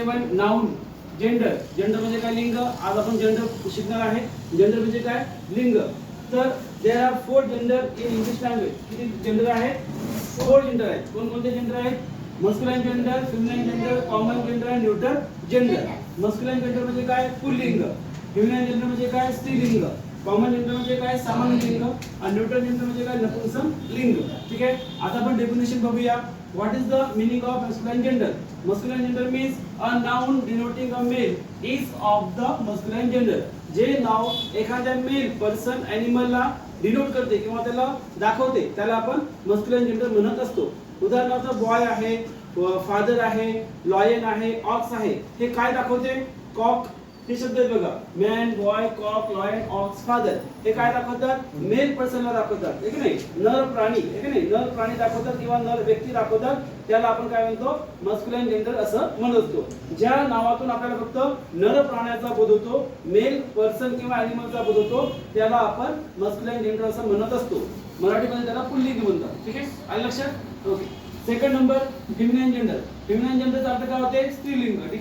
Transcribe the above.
7 noun gender. Gender म्हणजे काय? लिंग. आज आपण जेंडर शिकणार आहे. जेंडर म्हणजे काय? लिंग. तर there are 4 gender in English language. किती जेंडर आहेत? 4 जेंडर आहेत. कोणकोणते जेंडर आहेत? Masculine gender, feminine gender, common gender आणि न्यूट्रल जेंडर. मस्क्युलाइन जेंडर म्हणजे काय? पुल्लिंग. फेमिनाइन जेंडर म्हणजे काय? स्त्रीलिंग. कॉमन जेंडर म्हणजे काय? सामान्य लिंग. आणि न्यूट्रल जेंडर म्हणजे काय? नपुंसक लिंग. ठीक आहे. आता आपण डेफिनेशन बघूया. What is the meaning of masculine gender? Masculine gender means a noun denoting a male is of the masculine gender. जे नाव एखाद्या मेल पर्सन एनिमल ला डिनोट करते किंवा त्याला दाखवते त्याला आपण मस्क्युलाइन जेंडर म्हणत असतो. उदाहरणार्थ बॉय आहे, फादर आहे, लॉयन आहे, ऑक्स आहे. हे काय दाखवते? कॉक हे शब्द आहेत बघा. Man, boy, cock, lion, ox, father. हे काय दाखवतात? मेल पर्सनला दाखवतात. एक नाही नर प्राणी, एक नाही नर प्राणी दाखवतात किंवा नर व्यक्ती दाखवतात. त्याला आपण काय म्हणतो? मस्क्युलाइन जेंडर असं म्हणत असतो. ज्या नावातून आपल्याला फक्त नर प्राण्याचा बोध होतो, मेल पर्सन किंवा एनिमलचा बोध होतो, त्याला आपण मस्क्युलाइन जेंडर असं म्हणत असतो. मराठीमध्ये त्याला पुल्लिंग म्हणतात. ठीक आहे, आलं लक्षात? Okay. Second number feminine gender. फेमिनाइन जेंडरचा अर्थ काय होते? स्त्रीलिंग. ठीक आहे.